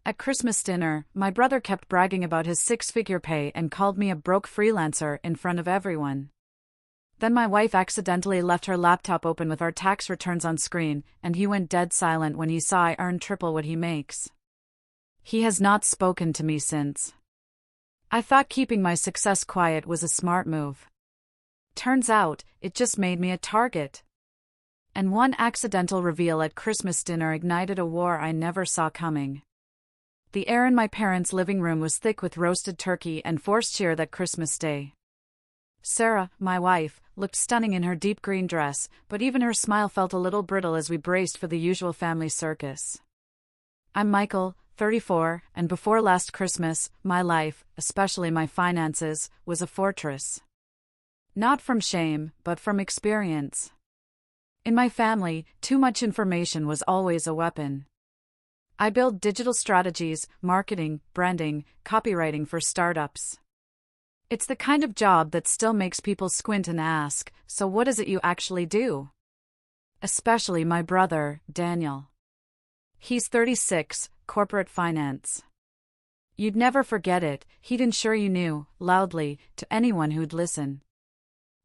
At Christmas dinner, my brother kept bragging about his six-figure pay and called me a broke freelancer in front of everyone. Then my wife accidentally left her laptop open with our tax returns on screen, and he went dead silent when he saw I earned triple what he makes. He has not spoken to me since. I thought keeping my success quiet was a smart move. Turns out, it just made me a target. And one accidental reveal at Christmas dinner ignited a war I never saw coming. The air in my parents' living room was thick with roasted turkey and forced cheer that Christmas Day. Sarah, my wife, looked stunning in her deep green dress, but even her smile felt a little brittle as we braced for the usual family circus. I'm Michael, 34, and before last Christmas, my life, especially my finances, was a fortress. Not from shame, but from experience. In my family, too much information was always a weapon. I build digital strategies, marketing, branding, copywriting for startups. It's the kind of job that still makes people squint and ask, so what is it you actually do? Especially my brother, Daniel. He's 36, corporate finance. You'd never forget it, he'd ensure you knew, loudly, to anyone who'd listen.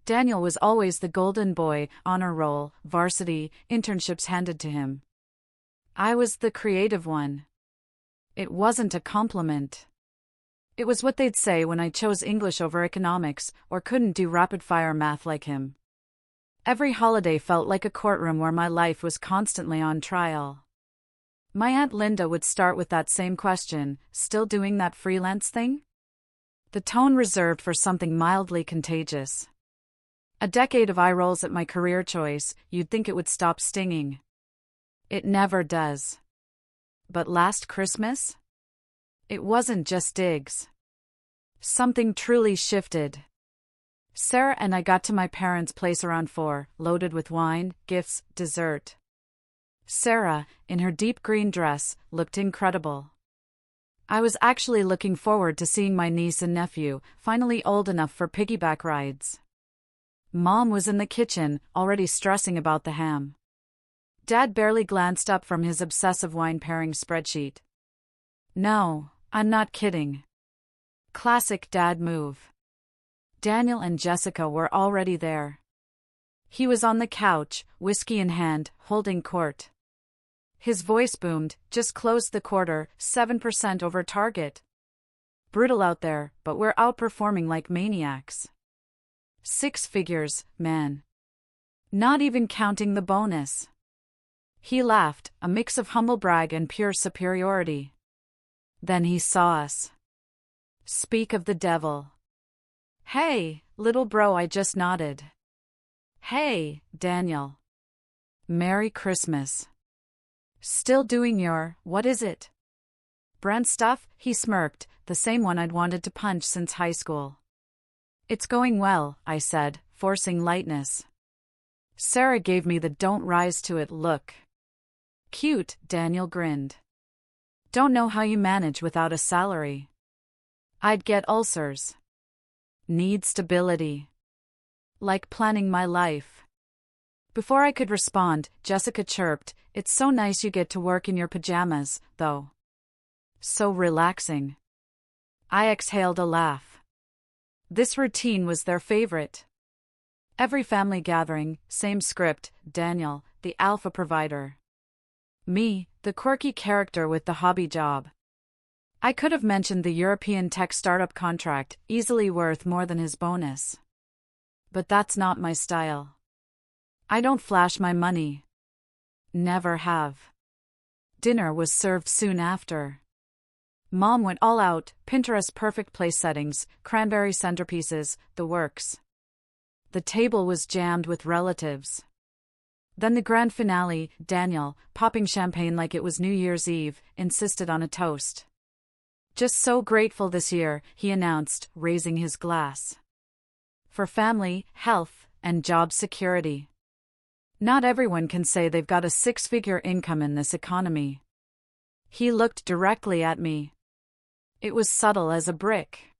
Daniel was always the golden boy, honor roll, varsity, internships handed to him. I was the creative one. It wasn't a compliment. It was what they'd say when I chose English over economics, or couldn't do rapid-fire math like him. Every holiday felt like a courtroom where my life was constantly on trial. My Aunt Linda would start with that same question, still doing that freelance thing? The tone reserved for something mildly contagious. A decade of eye rolls at my career choice, you'd think it would stop stinging. It never does. But last Christmas? It wasn't just digs. Something truly shifted. Sarah and I got to my parents' place around 4, loaded with wine, gifts, dessert. Sarah, in her deep green dress, looked incredible. I was actually looking forward to seeing my niece and nephew, finally old enough for piggyback rides. Mom was in the kitchen, already stressing about the ham. Dad barely glanced up from his obsessive wine pairing spreadsheet. No, I'm not kidding. Classic dad move. Daniel and Jessica were already there. He was on the couch, whiskey in hand, holding court. His voice boomed, just closed the quarter, 7% over target. Brutal out there, but we're outperforming like maniacs. 6 figures, man. Not even counting the bonus. He laughed, a mix of humble brag and pure superiority. Then he saw us. Speak of the devil. Hey, little bro, I just nodded. Hey, Daniel. Merry Christmas. Still doing your, what is it? Brand stuff? He smirked, the same one I'd wanted to punch since high school. It's going well, I said, forcing lightness. Sarah gave me the don't rise to it look. Cute, Daniel grinned. Don't know how you manage without a salary. I'd get ulcers. Need stability. Like planning my life. Before I could respond, Jessica chirped, it's so nice you get to work in your pajamas, though. So relaxing. I exhaled a laugh. This routine was their favorite. Every family gathering, same script, Daniel, the alpha provider. Me, the quirky character with the hobby job. I could have mentioned the European tech startup contract, easily worth more than his bonus. But that's not my style. I don't flash my money. Never have. Dinner was served soon after. Mom went all out, Pinterest perfect place settings, cranberry centerpieces, the works. The table was jammed with relatives. Then the grand finale, Daniel, popping champagne like it was New Year's Eve, insisted on a toast. Just so grateful this year, he announced, raising his glass. For family, health, and job security. Not everyone can say they've got a 6-figure income in this economy. He looked directly at me. It was subtle as a brick.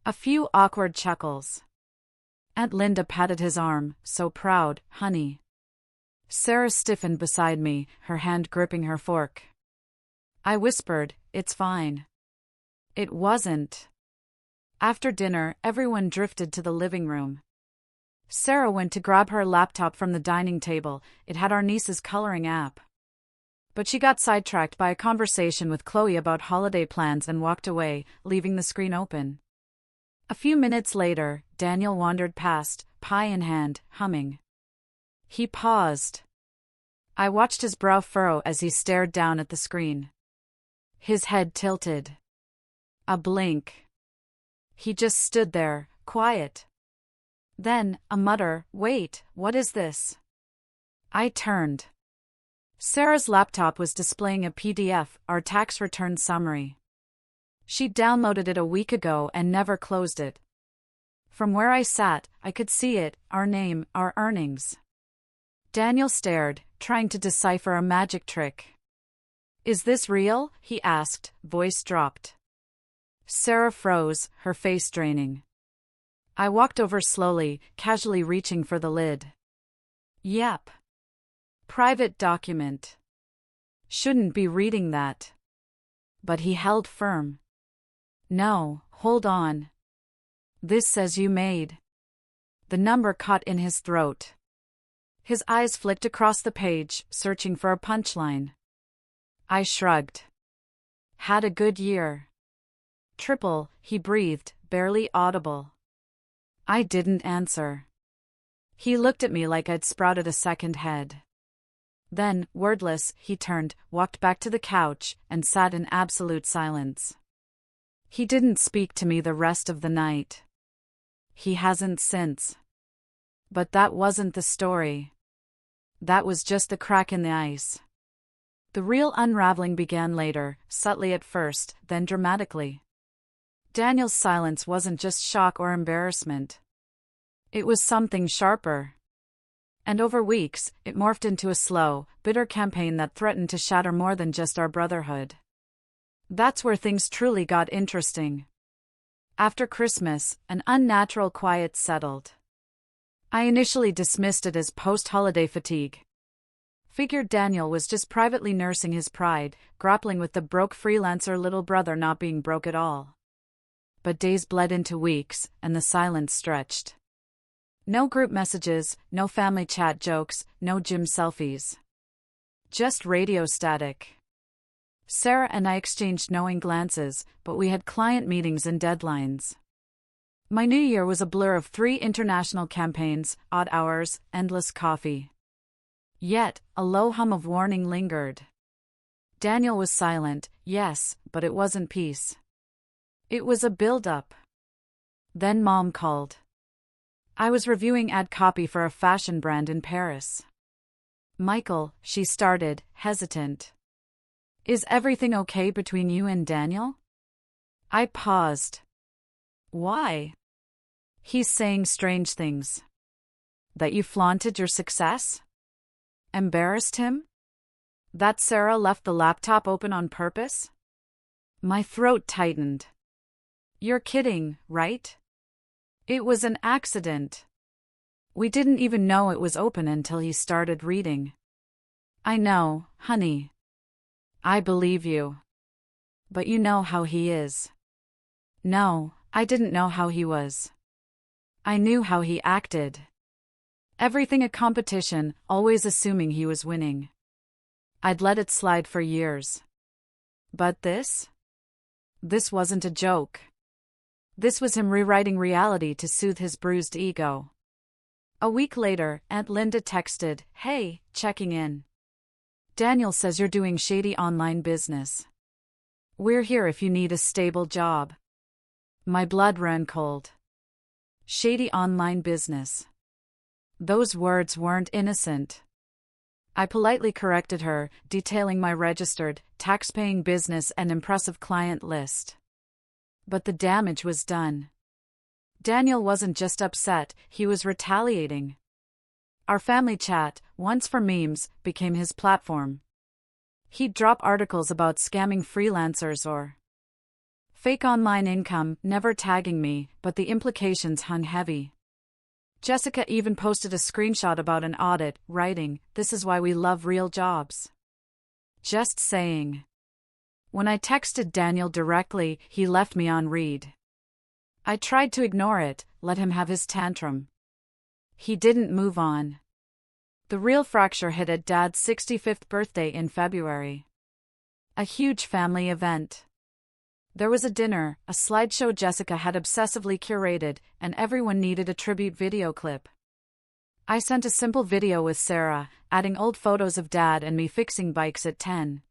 A few awkward chuckles. Aunt Linda patted his arm, so proud, honey. Sarah stiffened beside me, her hand gripping her fork. I whispered, "It's fine." It wasn't. After dinner, everyone drifted to the living room. Sarah went to grab her laptop from the dining table. It had our niece's coloring app. But she got sidetracked by a conversation with Chloe about holiday plans and walked away, leaving the screen open. A few minutes later, Daniel wandered past, pie in hand, humming. He paused. I watched his brow furrow as he stared down at the screen. His head tilted. A blink. He just stood there, quiet. Then, a mutter, "Wait, what is this?" I turned. Sarah's laptop was displaying a PDF, our tax return summary. She'd downloaded it a week ago and never closed it. From where I sat, I could see it, our name, our earnings. Daniel stared, trying to decipher a magic trick. "Is this real?" he asked, voice dropped. Sarah froze, her face draining. I walked over slowly, casually reaching for the lid. Yep. Private document. Shouldn't be reading that. But he held firm. No, hold on. This says you made. The number caught in his throat. His eyes flicked across the page, searching for a punchline. I shrugged. Had a good year. Triple, he breathed, barely audible. I didn't answer. He looked at me like I'd sprouted a second head. Then, wordless, he turned, walked back to the couch, and sat in absolute silence. He didn't speak to me the rest of the night. He hasn't since. But that wasn't the story. That was just the crack in the ice. The real unraveling began later, subtly at first, then dramatically. Daniel's silence wasn't just shock or embarrassment. It was something sharper. And over weeks, it morphed into a slow, bitter campaign that threatened to shatter more than just our brotherhood. That's where things truly got interesting. After Christmas, an unnatural quiet settled. I initially dismissed it as post-holiday fatigue. Figured Daniel was just privately nursing his pride, grappling with the broke freelancer little brother not being broke at all. But days bled into weeks, and the silence stretched. No group messages, no family chat jokes, no gym selfies. Just radio static. Sarah and I exchanged knowing glances, but we had client meetings and deadlines. My new year was a blur of 3 international campaigns, odd hours, endless coffee. Yet, a low hum of warning lingered. Daniel was silent, yes, but it wasn't peace. It was a build-up. Then Mom called. I was reviewing ad copy for a fashion brand in Paris. "Michael," she started, hesitant. "Is everything okay between you and Daniel?" I paused. "Why?" "He's saying strange things." "That you flaunted your success? Embarrassed him? That Sarah left the laptop open on purpose?" My throat tightened. "You're kidding, right? It was an accident. We didn't even know it was open until he started reading." "I know, honey. I believe you. But you know how he is." "No, I didn't know how he was. I knew how he acted. Everything a competition, always assuming he was winning. I'd let it slide for years. But this? This wasn't a joke. This was him rewriting reality to soothe his bruised ego. A week later, Aunt Linda texted, "Hey, checking in. Daniel says you're doing shady online business. We're here if you need a stable job." My blood ran cold. Shady online business. Those words weren't innocent. I politely corrected her, detailing my registered, tax-paying business and impressive client list. But the damage was done. Daniel wasn't just upset, he was retaliating. Our family chat, once for memes, became his platform. He'd drop articles about scamming freelancers or fake online income, never tagging me, but the implications hung heavy. Jessica even posted a screenshot about an audit, writing, "This is why we love real jobs." Just saying. When I texted Daniel directly, he left me on read. I tried to ignore it, let him have his tantrum. He didn't move on. The real fracture hit at Dad's 65th birthday in February. A huge family event. There was a dinner, a slideshow Jessica had obsessively curated, and everyone needed a tribute video clip. I sent a simple video with Sarah, adding old photos of Dad and me fixing bikes at 10.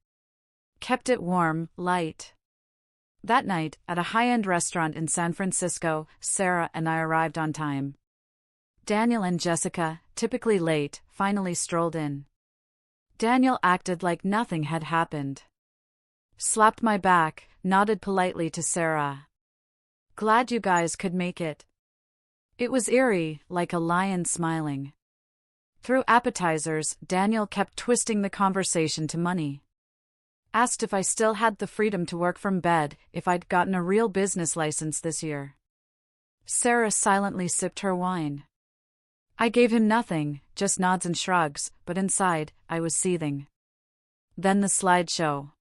Kept it warm, light. That night, at a high-end restaurant in San Francisco, Sarah and I arrived on time. Daniel and Jessica, typically late, finally strolled in. Daniel acted like nothing had happened. Slapped my back, nodded politely to Sarah. "Glad you guys could make it." It was eerie, like a lion smiling. Through appetizers, Daniel kept twisting the conversation to money. Asked if I still had the freedom to work from bed, if I'd gotten a real business license this year. Sarah silently sipped her wine. I gave him nothing, just nods and shrugs, but inside, I was seething. Then the slideshow.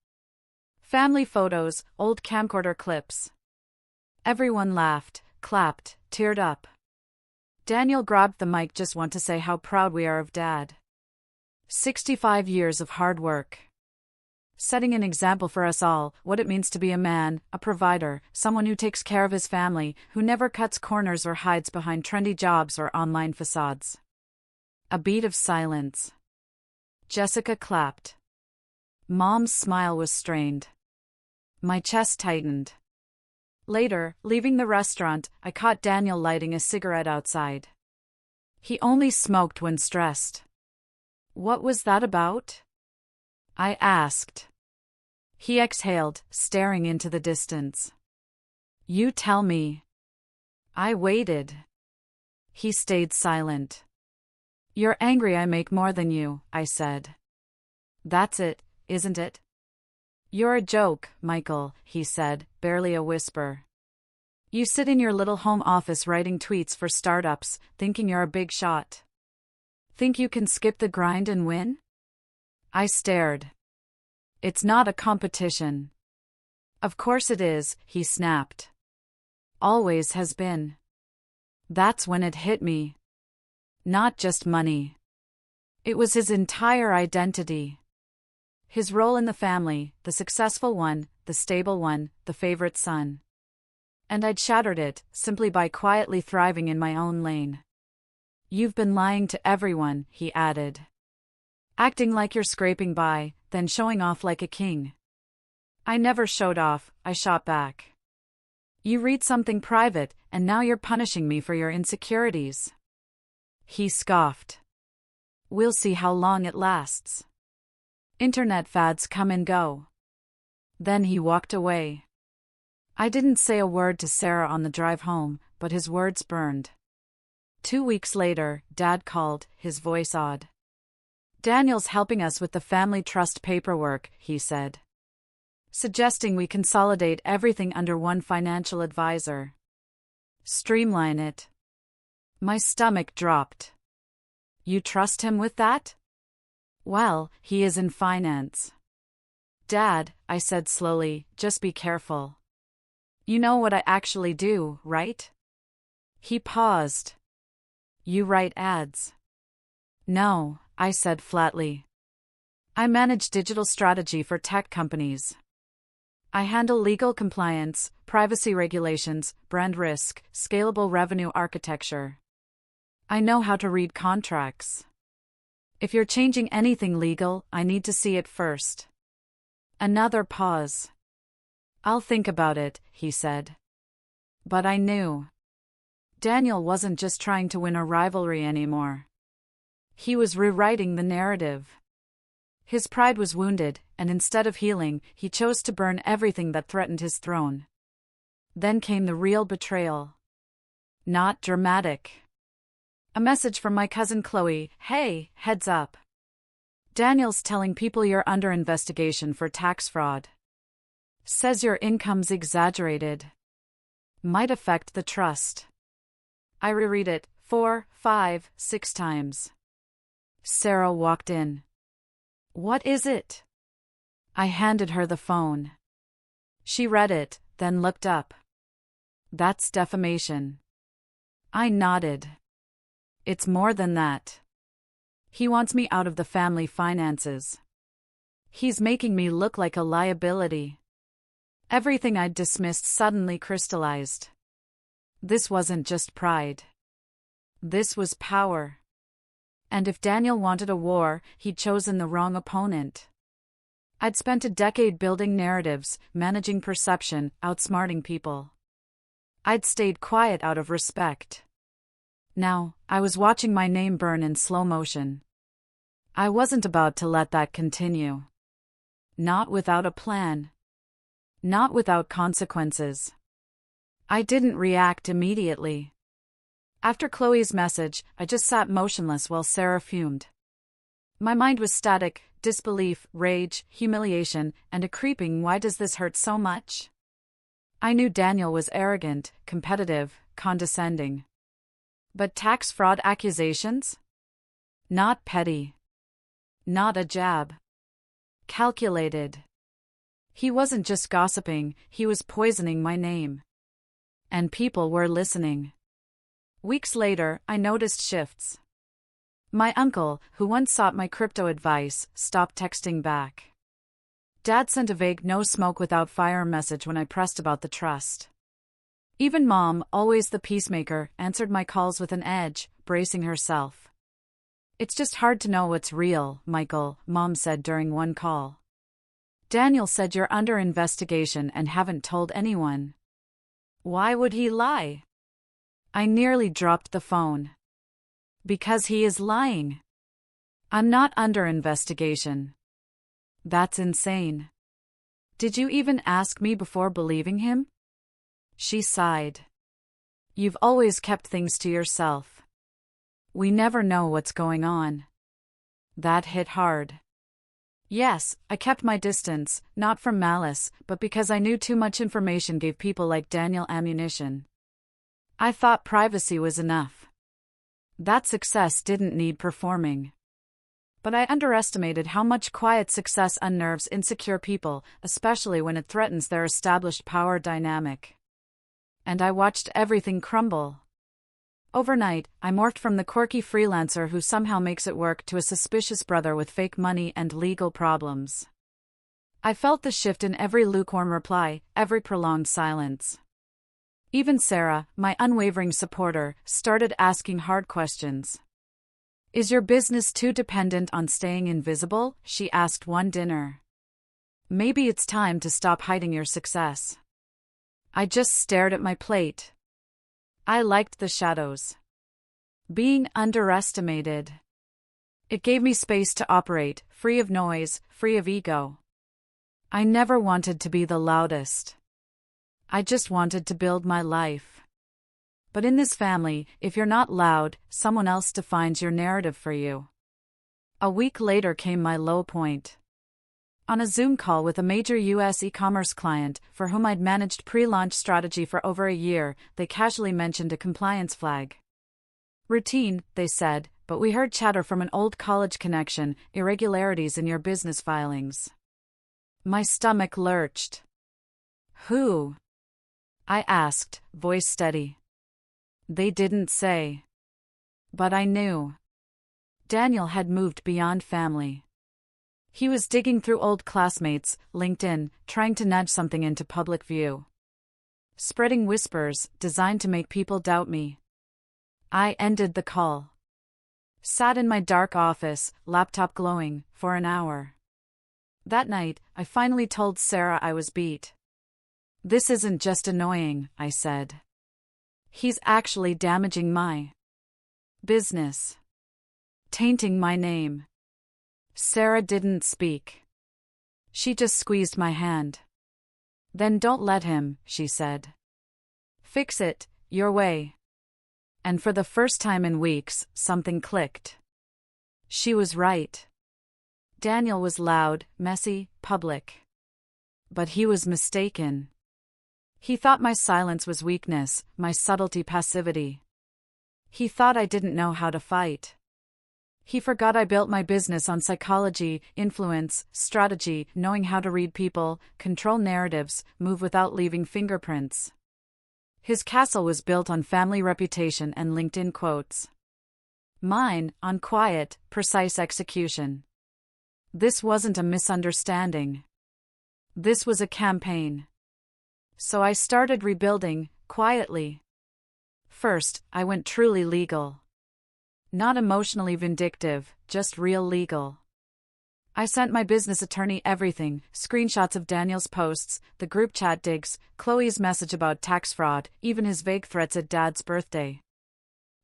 Family photos, old camcorder clips. Everyone laughed, clapped, teared up. Daniel grabbed the mic. "Just want to say how proud we are of Dad. 65 years of hard work. Setting an example for us all, what it means to be a man, a provider, someone who takes care of his family, who never cuts corners or hides behind trendy jobs or online facades." A beat of silence. Jessica clapped. Mom's smile was strained. My chest tightened. Later, leaving the restaurant, I caught Daniel lighting a cigarette outside. He only smoked when stressed. "What was that about?" I asked. He exhaled, staring into the distance. "You tell me." I waited. He stayed silent. "You're angry I make more than you," I said. "That's it, isn't it?" "You're a joke, Michael," he said, barely a whisper. "You sit in your little home office writing tweets for startups, thinking you're a big shot. Think you can skip the grind and win?" I stared. "It's not a competition." "Of course it is," he snapped. "Always has been." That's when it hit me. Not just money. It was his entire identity. His role in the family, the successful one, the stable one, the favorite son. And I'd shattered it, simply by quietly thriving in my own lane. "You've been lying to everyone," he added. "Acting like you're scraping by, then showing off like a king." I never showed off, I shot back. "You read something private, and now you're punishing me for your insecurities." He scoffed. "We'll see how long it lasts. Internet fads come and go." Then he walked away. I didn't say a word to Sarah on the drive home, but his words burned. 2 weeks later, Dad called, his voice odd. "Daniel's helping us with the family trust paperwork," he said. "Suggesting we consolidate everything under one financial advisor. Streamline it." My stomach dropped. "You trust him with that?" "Well, he is in finance." "Dad," I said slowly, "just be careful. You know what I actually do, right?" He paused. "You write ads." "No," I said flatly. "I manage digital strategy for tech companies. I handle legal compliance, privacy regulations, brand risk, scalable revenue architecture. I know how to read contracts. If you're changing anything legal, I need to see it first." Another pause. "I'll think about it," he said. But I knew. Daniel wasn't just trying to win a rivalry anymore. He was rewriting the narrative. His pride was wounded, and instead of healing, he chose to burn everything that threatened his throne. Then came the real betrayal. Not dramatic. A message from my cousin Chloe. "Hey, heads up. Daniel's telling people you're under investigation for tax fraud. Says your income's exaggerated. Might affect the trust." I reread it 4, 5, 6 times. Sarah walked in. "What is it?" I handed her the phone. She read it, then looked up. That's defamation. I nodded. It's more than that. He wants me out of the family finances. He's making me look like a liability. Everything I'd dismissed suddenly crystallized. This wasn't just pride. This was power. And if Daniel wanted a war, he'd chosen the wrong opponent. I'd spent a decade building narratives, managing perception, outsmarting people. I'd stayed quiet out of respect. Now, I was watching my name burn in slow motion. I wasn't about to let that continue. Not without a plan. Not without consequences. I didn't react immediately. After Chloe's message, I just sat motionless while Sarah fumed. My mind was static, disbelief, rage, humiliation, and a creeping "why does this hurt so much?" I knew Daniel was arrogant, competitive, condescending. But tax fraud accusations? Not petty. Not a jab. Calculated. He wasn't just gossiping, he was poisoning my name. And people were listening. Weeks later, I noticed shifts. My uncle, who once sought my crypto advice, stopped texting back. Dad sent a vague no smoke without fire message when I pressed about the trust. Even Mom, always the peacemaker, answered my calls with an edge, bracing herself. "It's just hard to know what's real, Michael," Mom said during one call. "Daniel said you're under investigation and haven't told anyone." Why would he lie? I nearly dropped the phone. Because he is lying. I'm not under investigation. That's insane. Did you even ask me before believing him? She sighed. You've always kept things to yourself. We never know what's going on. That hit hard. Yes, I kept my distance, not from malice, but because I knew too much information gave people like Daniel ammunition. I thought privacy was enough. That success didn't need performing. But I underestimated how much quiet success unnerves insecure people, especially when it threatens their established power dynamic. And I watched everything crumble. Overnight, I morphed from the quirky freelancer who somehow makes it work to a suspicious brother with fake money and legal problems. I felt the shift in every lukewarm reply, every prolonged silence. Even Sarah, my unwavering supporter, started asking hard questions. "Is your business too dependent on staying invisible?" she asked one dinner. "Maybe it's time to stop hiding your success." I just stared at my plate. I liked the shadows. Being underestimated. It gave me space to operate, free of noise, free of ego. I never wanted to be the loudest. I just wanted to build my life. But in this family, if you're not loud, someone else defines your narrative for you. A week later came my low point. On a Zoom call with a major U.S. e-commerce client, for whom I'd managed pre-launch strategy for over a year, they casually mentioned a compliance flag. "Routine," they said, "but we heard chatter from an old college connection, irregularities in your business filings." My stomach lurched. "Who?" I asked, voice steady. They didn't say. But I knew. Daniel had moved beyond family. He was digging through old classmates, LinkedIn, trying to nudge something into public view. Spreading whispers, designed to make people doubt me. I ended the call. Sat in my dark office, laptop glowing, for an hour. That night, I finally told Sarah I was beat. "This isn't just annoying," I said. "He's actually damaging my business. Tainting my name." Sarah didn't speak. She just squeezed my hand. "Then don't let him," she said. "Fix it, your way." And for the first time in weeks, something clicked. She was right. Daniel was loud, messy, public. But he was mistaken. He thought my silence was weakness, my subtlety passivity. He thought I didn't know how to fight. He forgot I built my business on psychology, influence, strategy, knowing how to read people, control narratives, move without leaving fingerprints. His castle was built on family reputation and LinkedIn quotes. Mine, on quiet, precise execution. This wasn't a misunderstanding. This was a campaign. So I started rebuilding, quietly. First, I went truly legal. Not emotionally vindictive, just real legal. I sent my business attorney everything, screenshots of Daniel's posts, the group chat digs, Chloe's message about tax fraud, even his vague threats at Dad's birthday.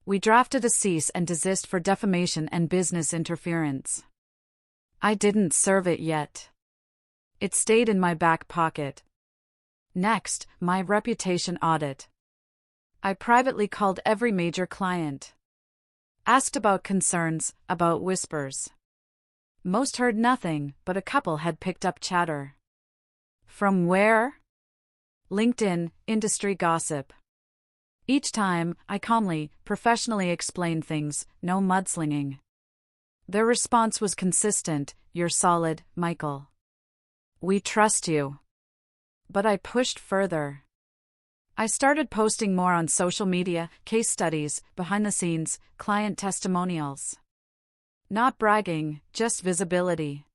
We drafted a cease and desist for defamation and business interference. I didn't serve it yet. It stayed in my back pocket. Next, my reputation audit. I privately called every major client. Asked about concerns, about whispers. Most heard nothing, but a couple had picked up chatter. From where? LinkedIn, industry gossip. Each time, I calmly, professionally explained things, no mudslinging. Their response was consistent: "You're solid, Michael. We trust you." But I pushed further. I started posting more on social media, case studies, behind the scenes, client testimonials. Not bragging, just visibility.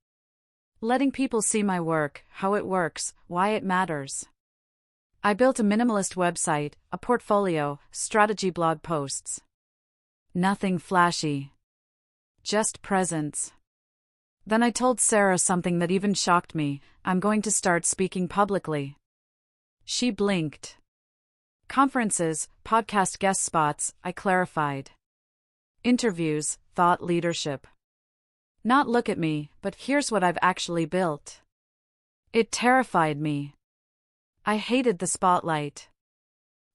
Letting people see my work, how it works, why it matters. I built a minimalist website, a portfolio, strategy blog posts. Nothing flashy. Just presence. Then I told Sarah something that even shocked me: I'm going to start speaking publicly. She blinked. Conferences, podcast guest spots, I clarified. Interviews, thought leadership. Not look at me, but here's what I've actually built. It terrified me. I hated the spotlight.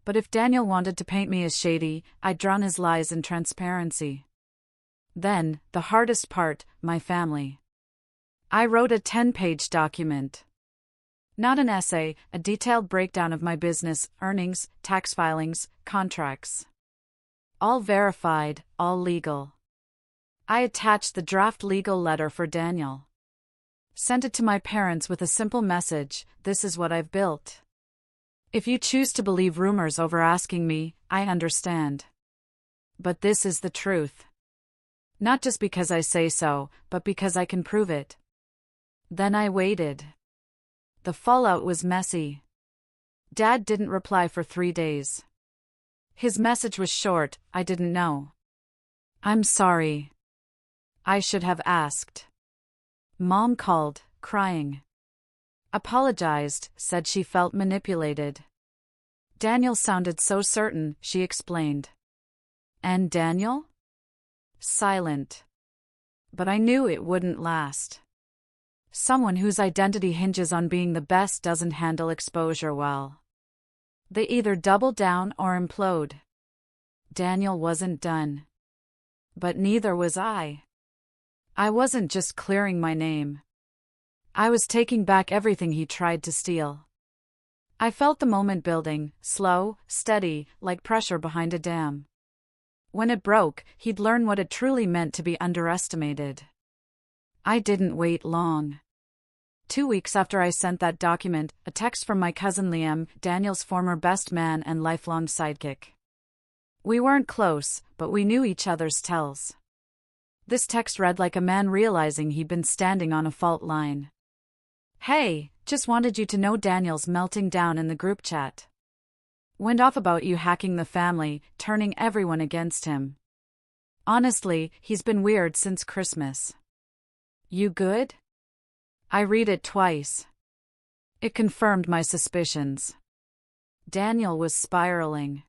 But if Daniel wanted to paint me as shady, I'd drown his lies in transparency. Then, the hardest part, my family. I wrote a 10-page document. Not an essay, a detailed breakdown of my business, earnings, tax filings, contracts. All verified, all legal. I attached the draft legal letter for Daniel. Sent it to my parents with a simple message: this is what I've built. If you choose to believe rumors over asking me, I understand. But this is the truth. Not just because I say so, but because I can prove it. Then I waited. The fallout was messy. Dad didn't reply for 3 days. His message was short: I didn't know. I'm sorry. I should have asked. Mom called, crying. Apologized, said she felt manipulated. Daniel sounded so certain, she explained. And Daniel? Silent. But I knew it wouldn't last. Someone whose identity hinges on being the best doesn't handle exposure well. They either double down or implode. Daniel wasn't done. But neither was I. I wasn't just clearing my name. I was taking back everything he tried to steal. I felt the moment building, slow, steady, like pressure behind a dam. When it broke, he'd learn what it truly meant to be underestimated. I didn't wait long. 2 weeks after I sent that document, a text from my cousin Liam, Daniel's former best man and lifelong sidekick. We weren't close, but we knew each other's tells. This text read like a man realizing he'd been standing on a fault line. Hey, just wanted you to know Daniel's melting down in the group chat. Went off about you hacking the family, turning everyone against him. Honestly, he's been weird since Christmas. You good? I read it twice. It confirmed my suspicions. Daniel was spiraling.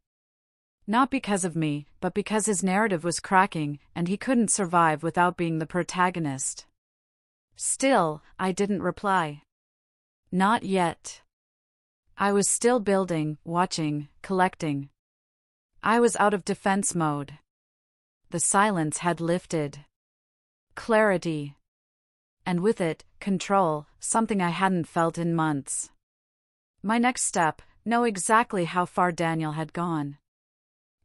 Not because of me, but because his narrative was cracking, and he couldn't survive without being the protagonist. Still, I didn't reply. Not yet. I was still building, watching, collecting. I was out of defense mode. The silence had lifted. Clarity. And with it, control, something I hadn't felt in months. My next step: know exactly how far Daniel had gone.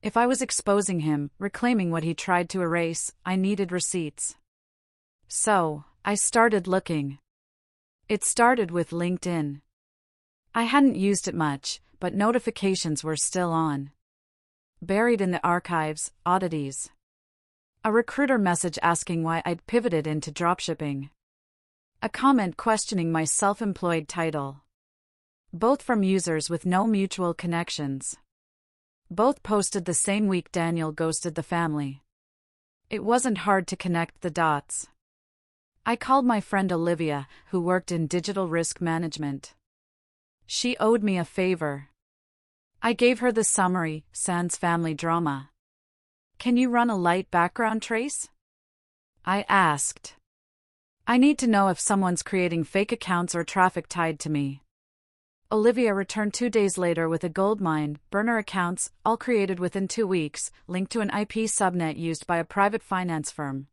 If I was exposing him, reclaiming what he tried to erase, I needed receipts. So, I started looking. It started with LinkedIn. I hadn't used it much, but notifications were still on. Buried in the archives, oddities. A recruiter message asking why I'd pivoted into dropshipping. A comment questioning my self-employed title. Both from users with no mutual connections. Both posted the same week Daniel ghosted the family. It wasn't hard to connect the dots. I called my friend Olivia, who worked in digital risk management. She owed me a favor. I gave her the summary, sans family drama. Can you run a light background trace? I asked. I need to know if someone's creating fake accounts or traffic tied to me. Olivia returned 2 days later with a goldmine, burner accounts, all created within 2 weeks, linked to an IP subnet used by a private finance firm.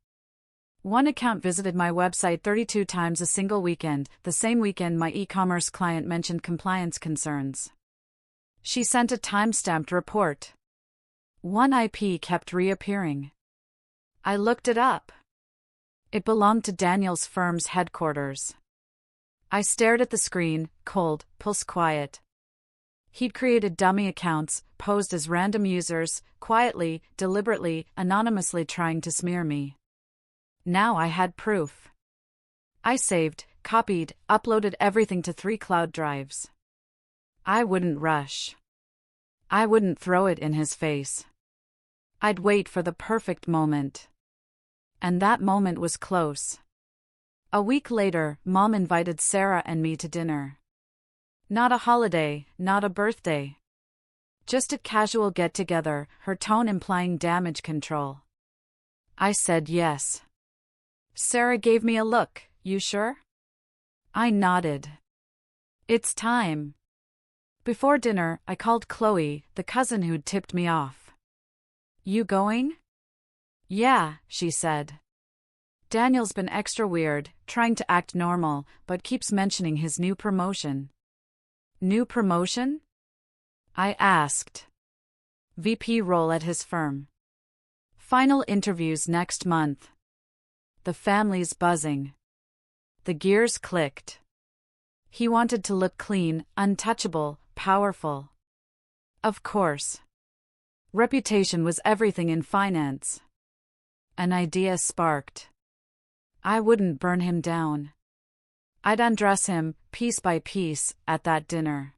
One account visited my website 32 times a single weekend, the same weekend my e-commerce client mentioned compliance concerns. She sent a time-stamped report. One IP kept reappearing. I looked it up. It belonged to Daniel's firm's headquarters. I stared at the screen, cold, pulse quiet. He'd created dummy accounts, posed as random users, quietly, deliberately, anonymously trying to smear me. Now I had proof. I saved, copied, uploaded everything to 3 cloud drives. I wouldn't rush. I wouldn't throw it in his face. I'd wait for the perfect moment. And that moment was close. A week later, Mom invited Sarah and me to dinner. Not a holiday, not a birthday. Just a casual get-together, her tone implying damage control. I said yes. Sarah gave me a look. You sure? I nodded. It's time. Before dinner, I called Chloe, the cousin who'd tipped me off. You going? Yeah, she said. Daniel's been extra weird, trying to act normal, but keeps mentioning his new promotion. New promotion? I asked. VP role at his firm. Final interviews next month. The family's buzzing. The gears clicked. He wanted to look clean, untouchable, powerful. Of course. Reputation was everything in finance. An idea sparked. I wouldn't burn him down. I'd undress him, piece by piece, at that dinner.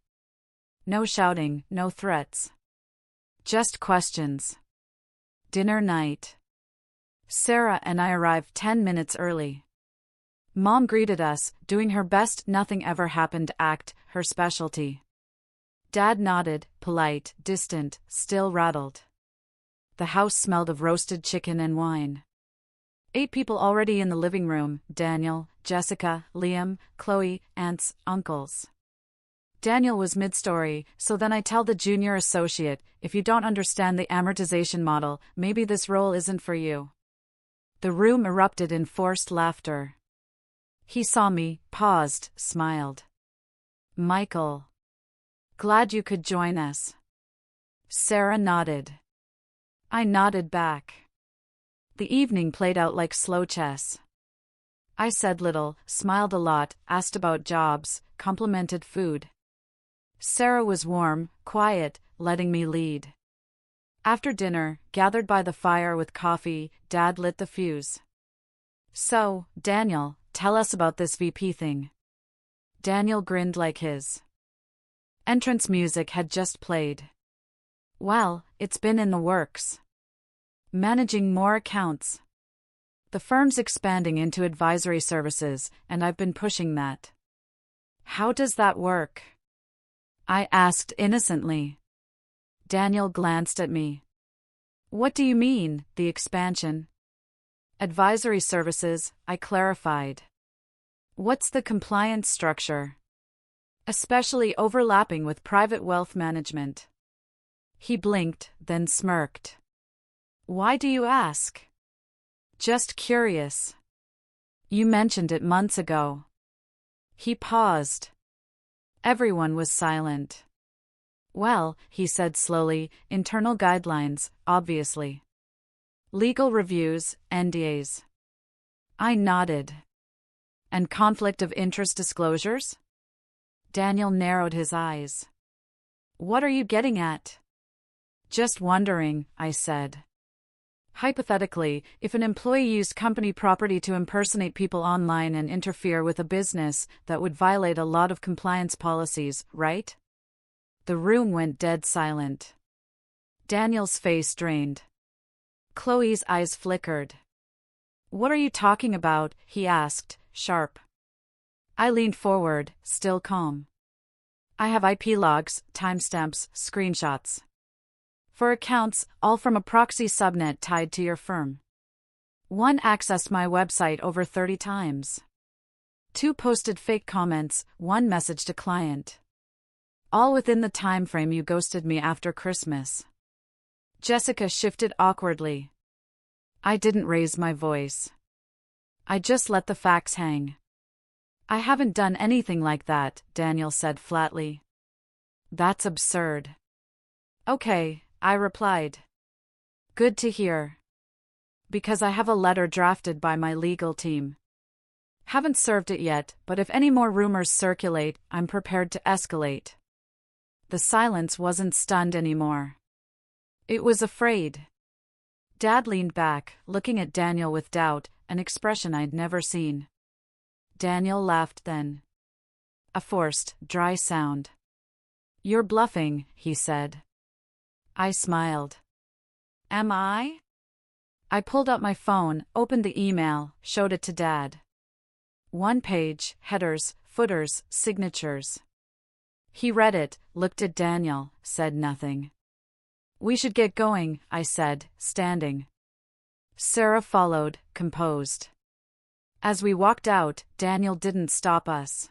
No shouting, no threats. Just questions. Dinner night. Sarah and I arrived 10 minutes early. Mom greeted us, doing her best nothing ever happened act, her specialty. Dad nodded, polite, distant, still rattled. The house smelled of roasted chicken and wine. 8 people already in the living room: Daniel, Jessica, Liam, Chloe, aunts, uncles. Daniel was mid-story, so then I tell the junior associate, if you don't understand the amortization model, maybe this role isn't for you. The room erupted in forced laughter. He saw me, paused, smiled. Michael. Glad you could join us. Sarah nodded. I nodded back. The evening played out like slow chess. I said little, smiled a lot, asked about jobs, complimented food. Sarah was warm, quiet, letting me lead. After dinner, gathered by the fire with coffee, Dad lit the fuse. So, Daniel, tell us about this VP thing. Daniel grinned like his entrance music had just played. Well, it's been in the works. Managing more accounts. The firm's expanding into advisory services, and I've been pushing that. How does that work? I asked innocently. Daniel glanced at me. What do you mean, the expansion? Advisory services, I clarified. What's the compliance structure? Especially overlapping with private wealth management. He blinked, then smirked. Why do you ask? Just curious. You mentioned it months ago. He paused. Everyone was silent. Well, he said slowly, internal guidelines, obviously. Legal reviews, NDAs. I nodded. And conflict of interest disclosures? Daniel narrowed his eyes. What are you getting at? Just wondering, I said. Hypothetically, if an employee used company property to impersonate people online and interfere with a business, that would violate a lot of compliance policies, right? The room went dead silent. Daniel's face drained. Chloe's eyes flickered. What are you talking about? He asked, sharp. I leaned forward, still calm. I have IP logs, timestamps, screenshots. For accounts, all from a proxy subnet tied to your firm. One accessed my website over 30 times. 2 posted fake comments, 1 messaged a client. All within the time frame you ghosted me after Christmas. Jessica shifted awkwardly. I didn't raise my voice. I just let the facts hang. I haven't done anything like that, Daniel said flatly. That's absurd. Okay, I replied. Good to hear. Because I have a letter drafted by my legal team. Haven't served it yet, but if any more rumors circulate, I'm prepared to escalate. The silence wasn't stunned anymore. It was afraid. Dad leaned back, looking at Daniel with doubt, an expression I'd never seen. Daniel laughed then. A forced, dry sound. You're bluffing, he said. I smiled. Am I? I pulled out my phone, opened the email, showed it to Dad. 1 page, headers, footers, signatures. He read it, looked at Daniel, said nothing. We should get going, I said, standing. Sarah followed, composed. As we walked out, Daniel didn't stop us.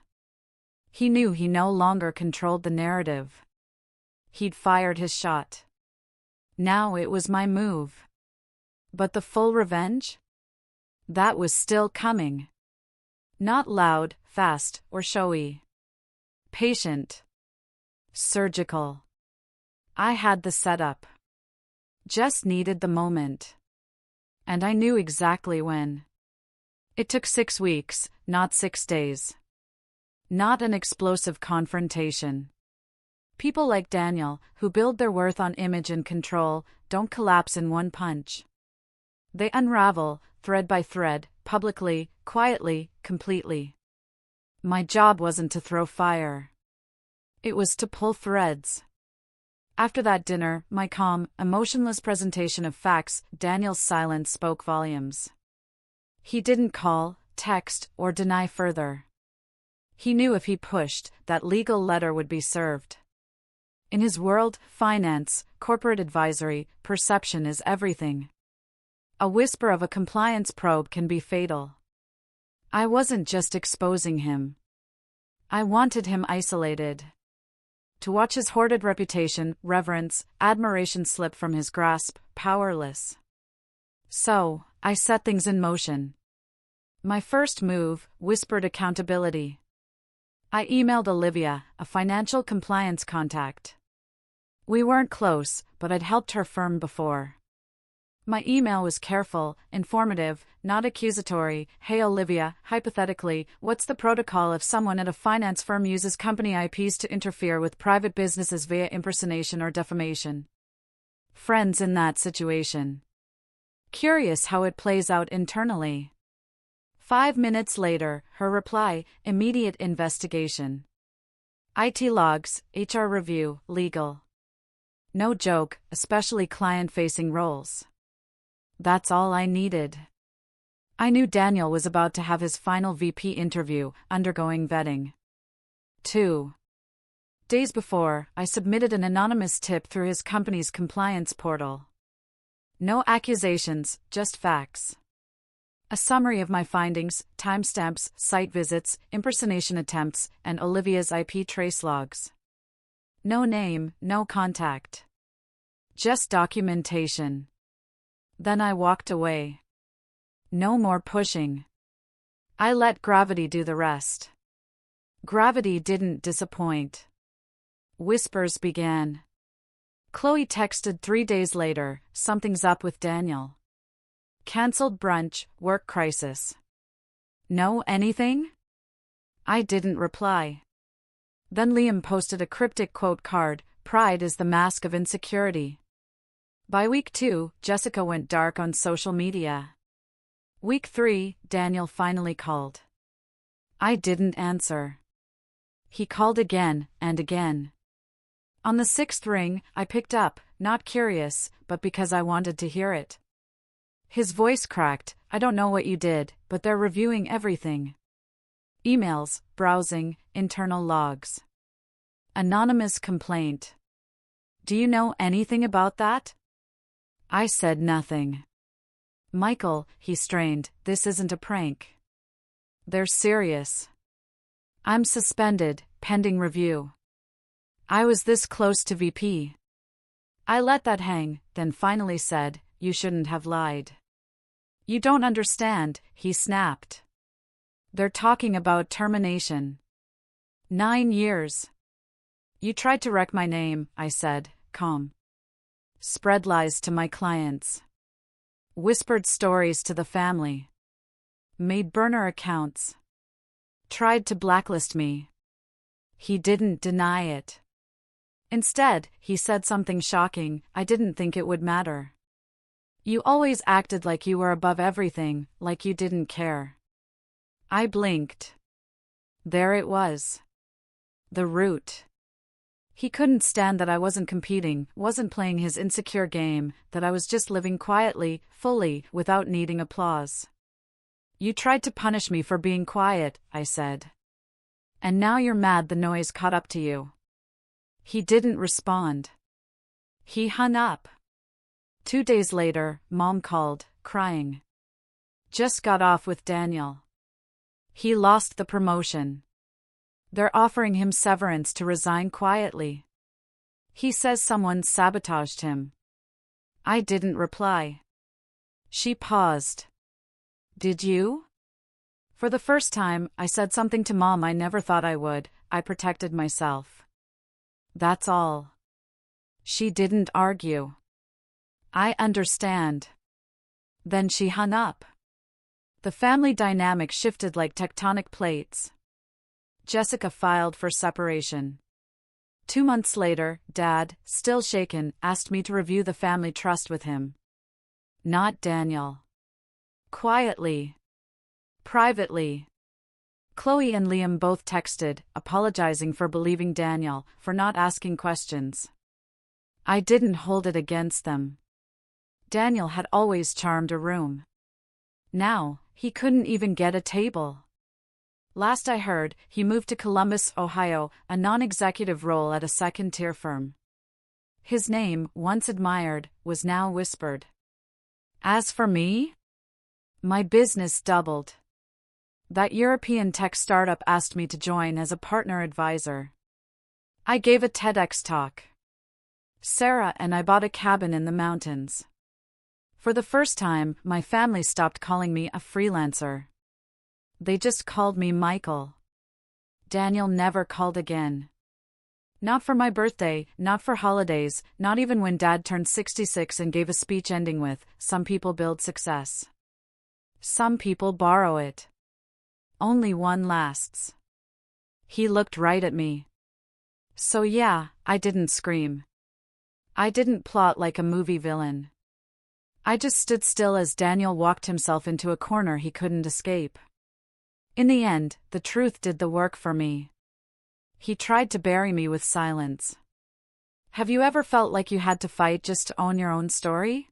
He knew he no longer controlled the narrative. He'd fired his shot. Now it was my move. But the full revenge? That was still coming. Not loud, fast, or showy. Patient. Surgical. I had the setup. Just needed the moment. And I knew exactly when. It took 6 weeks, not 6 days. Not an explosive confrontation. People like Daniel, who build their worth on image and control, don't collapse in one punch. They unravel, thread by thread, publicly, quietly, completely. My job wasn't to throw fire. It was to pull threads. After that dinner, my calm, emotionless presentation of facts, Daniel's silence spoke volumes. He didn't call, text, or deny further. He knew if he pushed, that legal letter would be served. In his world, finance, corporate advisory, perception is everything. A whisper of a compliance probe can be fatal. I wasn't just exposing him. I wanted him isolated. To watch his hoarded reputation, reverence, admiration slip from his grasp, powerless. So, I set things in motion. My first move, whispered accountability. I emailed Olivia, a financial compliance contact. We weren't close, but I'd helped her firm before. My email was careful, informative, not accusatory. Hey Olivia, hypothetically, what's the protocol if someone at a finance firm uses company IPs to interfere with private businesses via impersonation or defamation? Friends in that situation. Curious how it plays out internally. 5 minutes later, her reply, immediate investigation. IT logs, HR review, legal. No joke, especially client-facing roles. That's all I needed. I knew Daniel was about to have his final VP interview, undergoing vetting. 2 days before, I submitted an anonymous tip through his company's compliance portal. No accusations, just facts. A summary of my findings, timestamps, site visits, impersonation attempts, and Olivia's IP trace logs. No name, no contact. Just documentation. Then I walked away. No more pushing. I let gravity do the rest. Gravity didn't disappoint. Whispers began. Chloe texted 3 days later, "Something's up with Daniel. Cancelled brunch, work crisis. Know anything?" I didn't reply. Then Liam posted a cryptic quote card, "Pride is the mask of insecurity." By week 2, Jessica went dark on social media. Week 3, Daniel finally called. I didn't answer. He called again and again. On the 6th ring, I picked up, not curious, but because I wanted to hear it. His voice cracked. "I don't know what you did, but they're reviewing everything. Emails, browsing, internal logs. Anonymous complaint. Do you know anything about that?" I said nothing. "Michael," he strained, "this isn't a prank. They're serious. I'm suspended, pending review." I was this close to VP. I let that hang, then finally said, "You shouldn't have lied." "You don't understand," he snapped. "They're talking about termination. 9 years. You tried to wreck my name," I said, calm. "Spread lies to my clients. Whispered stories to the family. Made burner accounts. Tried to blacklist me." He didn't deny it. Instead, he said something shocking. "I didn't think it would matter. You always acted like you were above everything, like you didn't care." I blinked. There it was. The root. He couldn't stand that I wasn't competing, wasn't playing his insecure game, that I was just living quietly, fully, without needing applause. "You tried to punish me for being quiet," I said. "And now you're mad the noise caught up to you." He didn't respond. He hung up. 2 days later, Mom called, crying. "Just got off with Daniel. He lost the promotion. They're offering him severance to resign quietly. He says someone sabotaged him." I didn't reply. She paused. "Did you?" For the first time, I said something to Mom I never thought I would. I protected myself. That's all. She didn't argue. "I understand." Then she hung up. The family dynamic shifted like tectonic plates. Jessica filed for separation. 2 months later, Dad, still shaken, asked me to review the family trust with him. Not Daniel. Quietly. Privately. Chloe and Liam both texted, apologizing for believing Daniel, for not asking questions. I didn't hold it against them. Daniel had always charmed a room. Now, he couldn't even get a table. Last I heard, he moved to Columbus, Ohio, a non-executive role at a second-tier firm. His name, once admired, was now whispered. As for me? My business doubled. That European tech startup asked me to join as a partner advisor. I gave a TEDx talk. Sarah and I bought a cabin in the mountains. For the first time, my family stopped calling me a freelancer. They just called me Michael. Daniel never called again. Not for my birthday, not for holidays, not even when Dad turned 66 and gave a speech ending with, "Some people build success. Some people borrow it. Only one lasts." He looked right at me. So yeah, I didn't scream. I didn't plot like a movie villain. I just stood still as Daniel walked himself into a corner he couldn't escape. In the end, the truth did the work for me. He tried to bury me with silence. Have you ever felt like you had to fight just to own your own story?